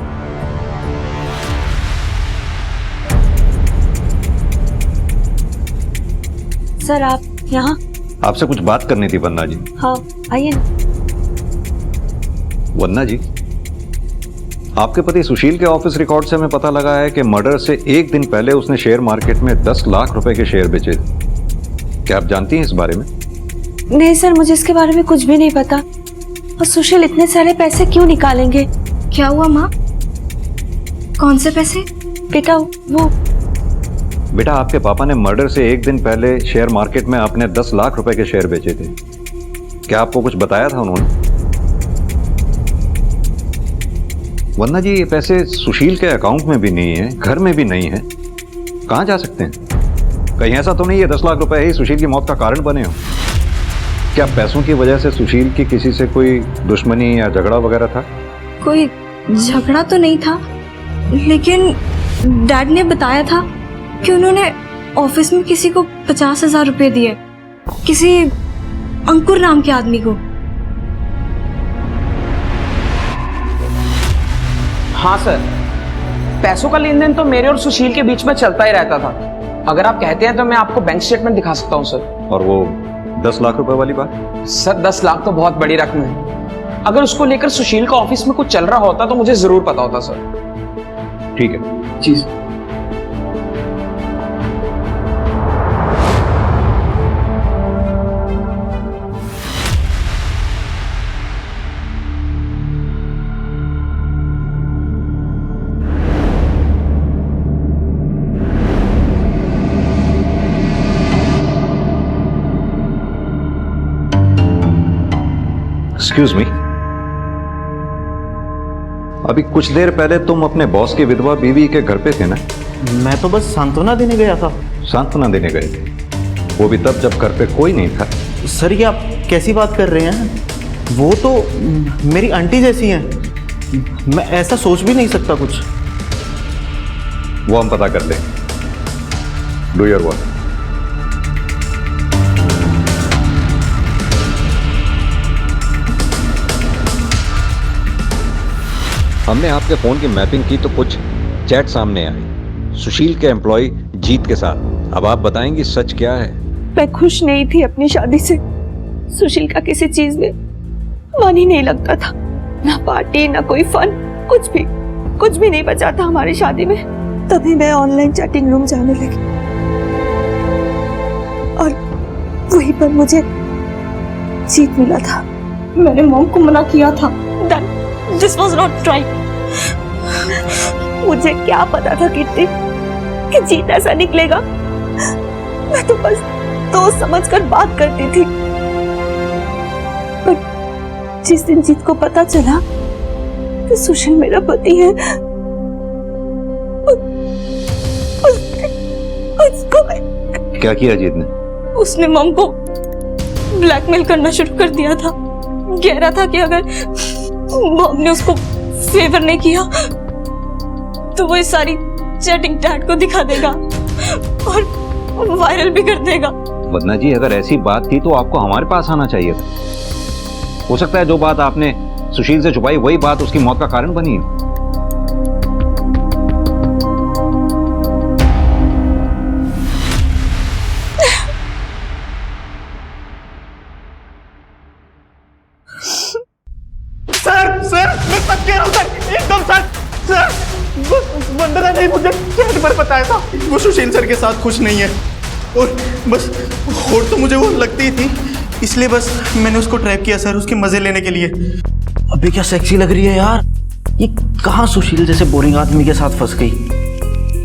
सर आप यहाँ? आपसे कुछ बात करनी थी वन्ना जी। हाँ आइए ना। वन्ना जी, आपके पति सुशील के ऑफिस रिकॉर्ड से हमें पता लगा है कि मर्डर से एक दिन पहले उसने शेयर मार्केट में 10 लाख रुपए के शेयर बेचे। क्या आप जानती हैं इस बारे में? नहीं सर, मुझे इसके बारे में कुछ भी नहीं पता। और सुशील इतने सारे पैसे क्यों निकालेंगे? क्या हुआ माँ? कौन से पैसे? बेटा वो बेटा, आपके पापा ने मर्डर से एक दिन पहले शेयर मार्केट में आपने 10 लाख रुपए के शेयर बेचे थे। क्या आपको कुछ बताया था उन्होंने? वरना जी ये पैसे सुशील के अकाउंट में भी नहीं है, घर में भी नहीं है, कहां जा सकते हैं? कहीं ऐसा तो नहीं है 10 लाख रुपए ही सुशील की मौत का कारण बने हो? क्या पैसों की वजह से सुशील की किसी से कोई दुश्मनी या झगड़ा वगैरह था? कोई झगड़ा तो नहीं था, लेकिन डैड ने बताया था कि उन्होंने ऑफिस में किसी को 50,000 रुपए दिए, किसी अंकुर नाम के आदमी को। हाँ सर, पैसों का लेन देन तो मेरे और सुशील के बीच में चलता ही रहता था। अगर आप कहते हैं तो मैं आपको बैंक स्टेटमेंट दिखा सकता हूँ सर। और वो 10 लाख रुपए वाली बात? सर 10 लाख तो बहुत बड़ी रकम है। अगर उसको लेकर सुशील का ऑफिस में कुछ चल रहा होता तो मुझे जरूर पता होता सर। ठीक है जी। एक्सक्यूज मी, अभी कुछ देर पहले तुम अपने बॉस की विधवा बीवी के घर पे थे ना? मैं तो बस सांत्वना देने गया था। सांत्वना देने गए थे? वो भी तब जब घर पे कोई नहीं था। सर ये आप कैसी बात कर रहे हैं? वो तो मेरी आंटी जैसी हैं। मैं ऐसा सोच भी नहीं सकता कुछ। वो हम पता कर लें। Do your work. हमने आपके फोन की मैपिंग की तो कुछ चैट सामने आई सुशील के एम्प्लॉय जीत के साथ। अब आप बताएंगी सच क्या है? मैं खुश नहीं थी अपनी शादी से। सुशील का किसी चीज में मन ही नहीं लगता था, ना पार्टी ना कोई फन, कुछ भी नहीं बचा था हमारी शादी में। तभी मैं ऑनलाइन चैटिंग रूम जाने लगी और वहीं पर मुझे जीत मिला था। मैंने मॉम को मना किया था। This was not right. मुझे क्या पता था किट्टी कि जीत ऐसा निकलेगा। मैं तो बस दोस्त समझकर बात करती थी, पर जिस दिन जीत को पता चला कि सुशील मेरा पति है, उसको क्या किया जीत ने? उसने मॉम को ब्लैकमेल करना शुरू कर दिया था। कह रहा था कि अगर मॉम ने उसको फेवर नहीं किया तो वो इस सारी चैटिंग डैड को दिखा देगा और वायरल भी कर देगा। वरना जी अगर ऐसी बात थी तो आपको हमारे पास आना चाहिए था। हो सकता है जो बात आपने सुशील से छुपाई वही बात उसकी मौत का कारण बनी है। मैं सच कह रहा हूं सर, एकदम सच। वंदना ने मुझे चैट पर बताया था वो सुशील सर के साथ खुश नहीं है और बस होड़ तो मुझे वो लगती थी, इसलिए बस मैंने उसको ट्रैप किया सर, उसके मजे लेने के लिए। अबे क्या सेक्सी लग रही है यार। ये कहाँ सुशील जैसे बोरिंग आदमी के साथ फंस गई।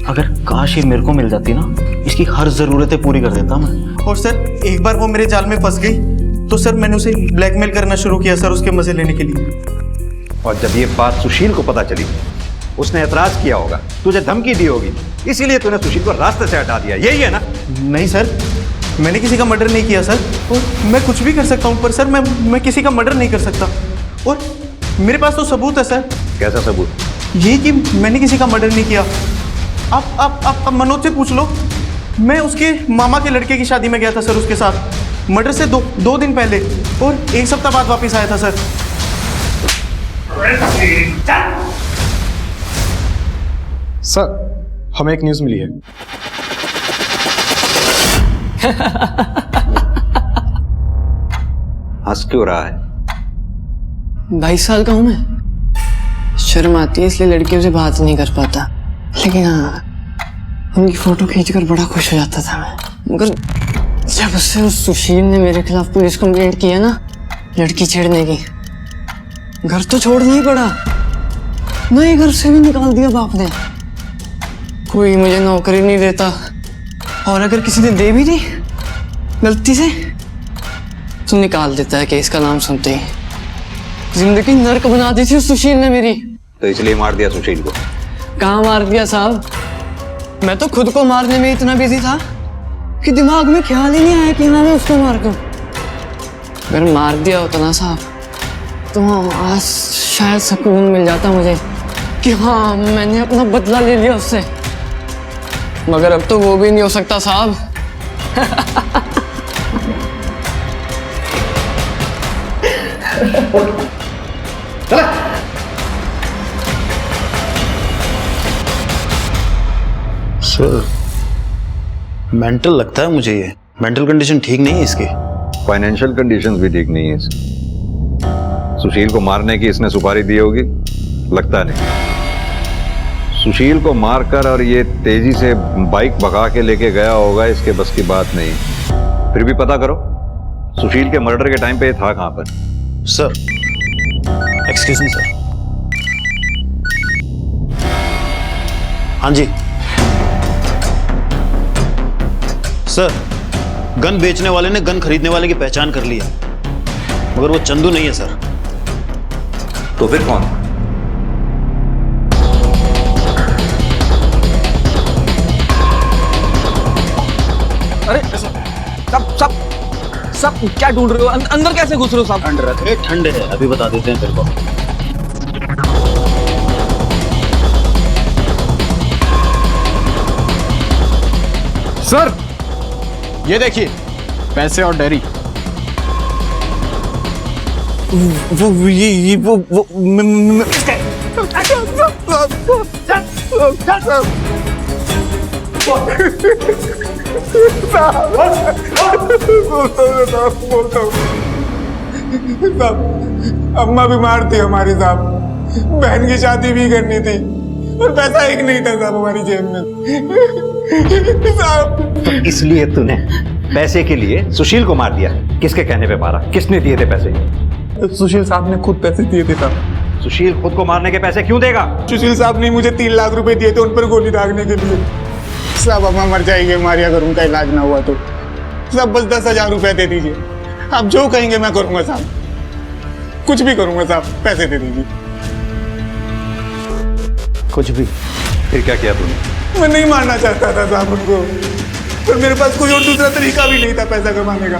अगर काश ये मेरे को मिल जाती ना, इसकी हर जरूरतें पूरी कर देता मैं। और सर एक बार वो मेरे जाल में फंस गई तो सर मैंने उसे ब्लैकमेल करना शुरू किया सर, उसके मजे लेने के लिए। और जब ये बात सुशील को पता चली उसने ऐतराज किया होगा, तुझे धमकी दी होगी, इसीलिए तूने सुशील को रास्ते से हटा दिया, यही है ना? नहीं सर, मैंने किसी का मर्डर नहीं किया सर, और मैं कुछ भी कर सकता हूँ, पर सर मैं किसी का मर्डर नहीं कर सकता। और मेरे पास तो सबूत है सर। कैसा सबूत? ये कि मैंने किसी का मर्डर नहीं किया। आप मनोज से पूछ लो। मैं उसके मामा के लड़के की शादी में गया था सर उसके साथ, मर्डर से दो दिन पहले, और 1 सप्ताह बाद वापस आया था सर। सर हमें एक न्यूज़ मिली है। हंस क्यों रहा है? 22 साल का हूं मैं। शर्म आती है इसलिए लड़कियों से बात नहीं कर पाता, लेकिन हाँ उनकी फोटो खींचकर बड़ा खुश हो जाता था मैं। मगर जब से उस सुशील ने मेरे खिलाफ पुलिस कंप्लेंट की है ना, लड़की छेड़ने की, घर तो छोड़ना ही पड़ा, नए घर से भी निकाल दिया बाप ने। कोई मुझे नौकरी नहीं देता, और अगर किसी ने दे भी दी गलती से तो निकाल देता है केस का नाम सुनते ही। जिंदगी नर्क बना दी थी उस सुशील ने मेरी। तो इसलिए मार दिया सुशील को? कहाँ मार दिया साहब, मैं तो खुद को मारने में इतना बिजी था कि दिमाग में ख्याल ही नहीं आया कि हाँ मैं उसको मार दूं। अगर मार दिया होता ना साहब तो आज शायद सुकून मिल जाता मुझे कि हाँ मैंने अपना बदला ले लिया उससे, मगर अब तो वो भी नहीं हो सकता साहब। सर मेंटल लगता है मुझे, ये मेंटल कंडीशन ठीक नहीं है इसकी। फाइनेंशियल कंडीशंस भी ठीक नहीं है इसकी। सुशील को मारने की इसने सुपारी दी होगी, लगता नहीं। सुशील को मारकर और ये तेजी से बाइक भगा के लेके गया होगा, इसके बस की बात नहीं। फिर भी पता करो सुशील के मर्डर के टाइम पे ये था कहां पर। Sir excuse me sir. हाँ जी सर, गन बेचने वाले ने गन खरीदने वाले की पहचान कर ली है, मगर वो चंदू नहीं है सर। तो फिर कौन? अरे सब क्या ढूंढ रहे हो? अंदर कैसे घुस रहे हो साहब? अंदर ठंडे है, अभी बता देते हैं तेरे को। सर ये देखिए पैसे और डायरी। अम्मा बीमार थी हमारी साहब, बहन की शादी भी करनी थी और पैसा एक नहीं था साहब हमारी जेब में साहब। इसलिए तूने पैसे के लिए सुशील को मार दिया? किसके कहने पे मारा? किसने दिए थे पैसे? सुशील साहब ने खुद पैसे दिए थे साहब। सुशील खुद को मारने के पैसे क्यों देगा? सुशील साहब ने मुझे 3 लाख रुपए दिए थे उन पर गोली दागने के लिए साहब। अम्मा मर जाएगी हमारी अगर उनका इलाज ना हुआ तो साहब, बस 10,000 रुपए दे दीजिए। आप जो कहेंगे मैं करूंगा साहब, कुछ भी करूंगा साहब, पैसे दे दीजिए। कुछ भी? फिर क्या किया तूने? मैं नहीं मारना चाहता था साहब उनको, पर मेरे पास कोई और दूसरा तरीका भी नहीं था पैसा कमाने का।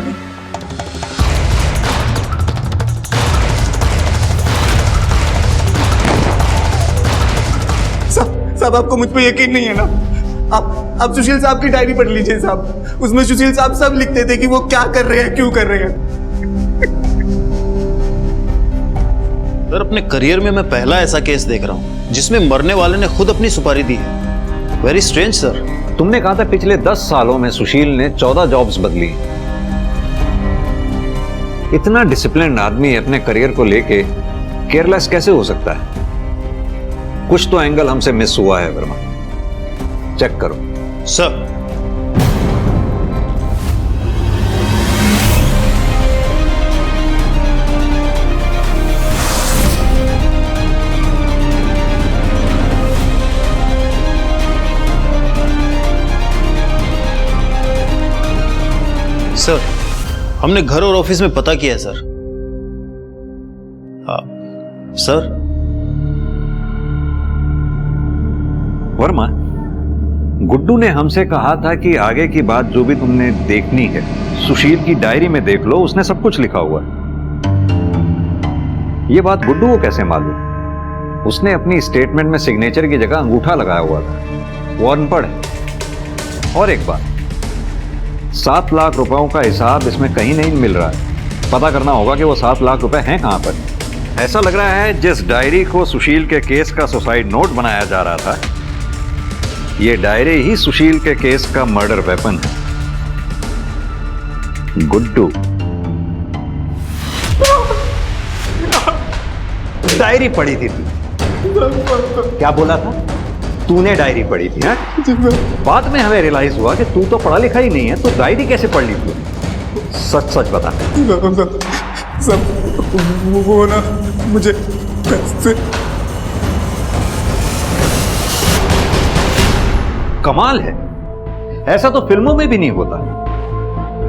साहब आपको मुझ पे यकीन नहीं है ना? आप सुशील साहब की डायरी पढ़ लीजिए साहब, उसमें सुशील साहब सब लिखते थे कि वो क्या कर रहे हैं, क्यों कर रहे हैं। सर अपने करियर में मैं पहला ऐसा केस देख रहा हूं जिसमें मरने वाले ने खुद अपनी सुपारी दी है। Very strange sir. तुमने कहा था पिछले 10 सालों में सुशील ने 14 जॉब्स बदली। इतना डिसिप्लिन आदमी अपने करियर को लेके केयरलेस कैसे हो सकता है? कुछ तो एंगल हमसे मिस हुआ है वर्मा, चेक करो। सर सर हमने घर और ऑफिस में पता किया है सर। सर वर्मा, गुड्डू ने हमसे कहा था कि आगे की बात जो भी तुमने देखनी है सुशील की डायरी में देख लो, उसने सब कुछ लिखा हुआ है। ये बात गुड्डू को कैसे मालूम? उसने अपनी स्टेटमेंट में सिग्नेचर की जगह अंगूठा लगाया हुआ था। वो अनपढ़ है। और एक बात, 7 लाख रुपयों का हिसाब इसमें कहीं नहीं मिल रहा है। पता करना होगा कि वो 7 लाख रुपए हैं कहां पर। ऐसा लग रहा है जिस डायरी को सुशील के केस का सुसाइड नोट बनाया जा रहा था, ये डायरी ही सुशील के केस का मर्डर वेपन है। गुड्डू, डायरी पढ़ी थी तू? क्या बोला था? तूने डायरी पढ़ी थी? हाँ, बाद में हमें रियलाइज हुआ कि तू तो पढ़ा लिखा ही नहीं है, तो डायरी कैसे पढ़ ली तू? सच सच बता। सब वो ना मुझे पैसे। कमाल है, ऐसा तो फिल्मों में भी नहीं होता।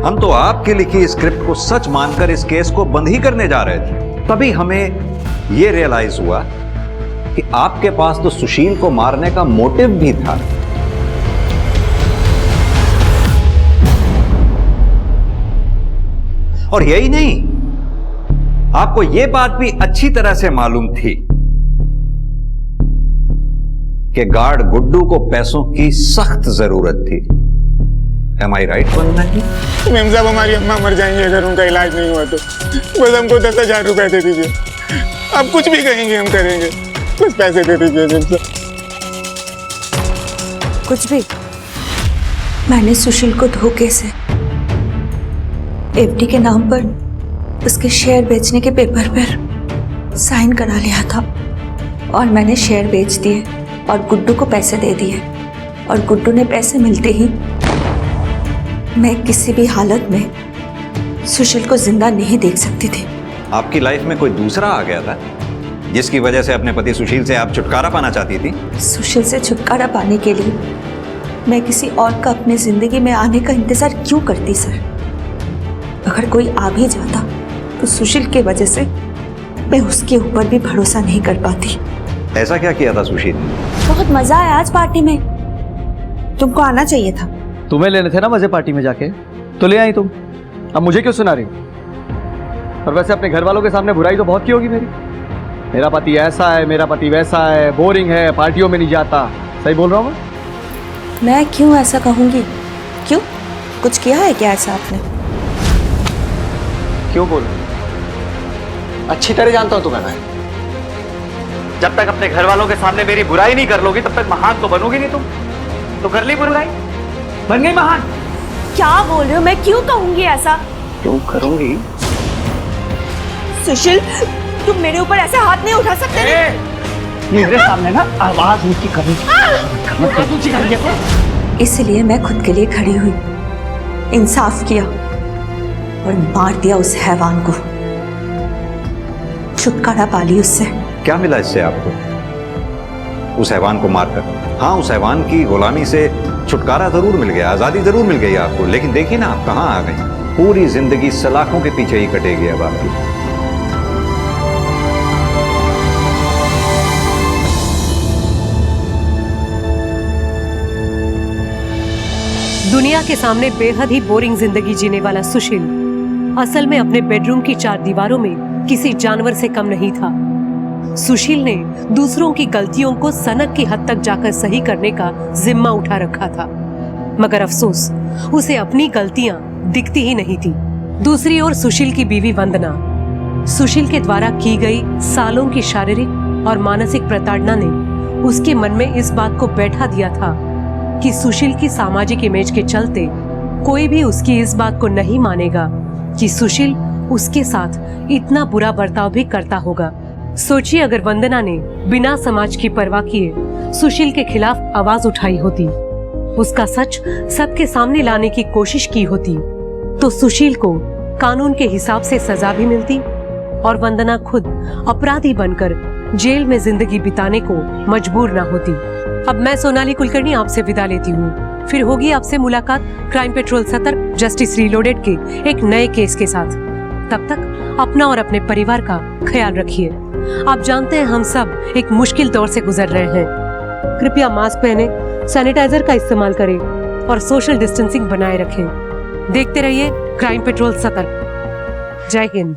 हम तो आपकी लिखी स्क्रिप्ट को सच मानकर इस केस को बंद ही करने जा रहे थे, तभी हमें यह रियलाइज हुआ कि आपके पास तो सुशील को मारने का मोटिव भी था। और यही नहीं, आपको यह बात भी अच्छी तरह से मालूम थी कि गार्ड गुड्डू को पैसों की सख्त जरूरत थी। Am I right Vandana ji? Ma'am साहब, हमारी अम्मा मर जाएंगी अगर उनका इलाज नहीं हुआ तो। बस हमको 10,000 रुपए दे दीजिए। आप कुछ भी कहेंगे हम करेंगे, बस पैसे दे दीजिए मैम साहब। कुछ भी। मैंने सुशील को धोखे से एफडी के नाम पर उसके शेयर बेचने के पेपर पर साइन करा लिया था, और मैंने शेयर बेच दिए और गुड्डू को पैसे दे दिए, और गुड्डू ने पैसे मिलते ही मैं किसी भी हालत में सुशील को जिंदा नहीं देख सकती थी। आपकी लाइफ में कोई दूसरा आ गया था जिसकी वजह से अपने पति सुशील से आप छुटकारा पाना चाहती थी? सुशील से छुटकारा पाने के लिए मैं किसी और का अपनी जिंदगी में आने का इंतजार क्यों करती सर? अगर कोई आ भी जाता तो सुशील की वजह से मैं उसके ऊपर भी भरोसा नहीं कर पाती। ऐसा क्या किया था सुशील? बहुत मजा आया आज पार्टी में, तुमको आना चाहिए था। तुम्हें लेने थे ना मजे पार्टी में जाके, तो ले आई तुम। अब मुझे क्यों सुना रही हो? और वैसे अपने घर वालों के सामने बुराई तो बहुत की होगी मेरी। मेरा पति ऐसा है, मेरा पति वैसा है, बोरिंग है, पार्टियों में नहीं जाता। सही बोल रहा हूँ मैं क्यों ऐसा कहूंगी? क्यों, कुछ किया है क्या ऐसा आपने? क्यों बोल? अच्छी तरह जानता हूं तुम्हें मैं। जब तक अपने घर वालों के सामने मेरी बुराई नहीं कर लोगी तब तक महान तो बनोगी नहीं तुम। तो कर ली बुराई, बन गई महान। क्या बोल रहे हो? मैं क्यों कहूंगी ऐसा? क्यों करूंगी? सुशील, तुम मेरे ऊपर ऐसे हाथ नहीं उठा सकते। मेरे सामने ना आवाज ऊंची करनी, इसलिए मैं खुद के लिए खड़ी हुई, इंसाफ किया और मार दिया उस हैवान को। छुटकारा पा ली उससे। क्या मिला इससे आपको उस हैवान को मारकर? हाँ, उस हैवान की गुलामी से छुटकारा जरूर मिल गया, आजादी जरूर मिल गई आपको, लेकिन देखिए ना आप कहाँ आ गए। पूरी जिंदगी सलाखों के पीछे ही कटेगी अब आपकी। दुनिया के सामने बेहद ही बोरिंग जिंदगी जीने वाला सुशील असल में अपने बेडरूम की 4 दीवारों में किसी जानवर से कम नहीं था। सुशील ने दूसरों की गलतियों को सनक की हद तक जाकर सही करने का जिम्मा उठा रखा था, मगर अफसोस उसे अपनी गलतियां दिखती ही नहीं थी। दूसरी ओर सुशील की बीवी वंदना, सुशील के द्वारा की गई सालों की शारीरिक और मानसिक प्रताड़ना ने उसके मन में इस बात को बैठा दिया था कि सुशील की सामाजिक इमेज के चलते कोई भी उसकी इस बात को नहीं मानेगा कि सुशील उसके साथ इतना बुरा बर्ताव भी करता होगा। सोचिए अगर वंदना ने बिना समाज की परवाह किए सुशील के खिलाफ आवाज उठाई होती, उसका सच सबके सामने लाने की कोशिश की होती, तो सुशील को कानून के हिसाब से सजा भी मिलती और वंदना खुद अपराधी बनकर जेल में जिंदगी बिताने को मजबूर ना होती। अब मैं सोनाली कुलकर्णी आपसे विदा लेती हूँ। फिर होगी आपसे मुलाकात क्राइम पेट्रोल सतर्क जस्टिस रीलोडेड के एक नए केस के साथ। तब तक अपना और अपने परिवार का ख्याल रखिए। आप जानते हैं हम सब एक मुश्किल दौर से गुजर रहे हैं। कृपया मास्क पहने, सैनिटाइजर का इस्तेमाल करें और सोशल डिस्टेंसिंग बनाए रखें। देखते रहिए क्राइम पेट्रोल सतर्क। जय हिंद।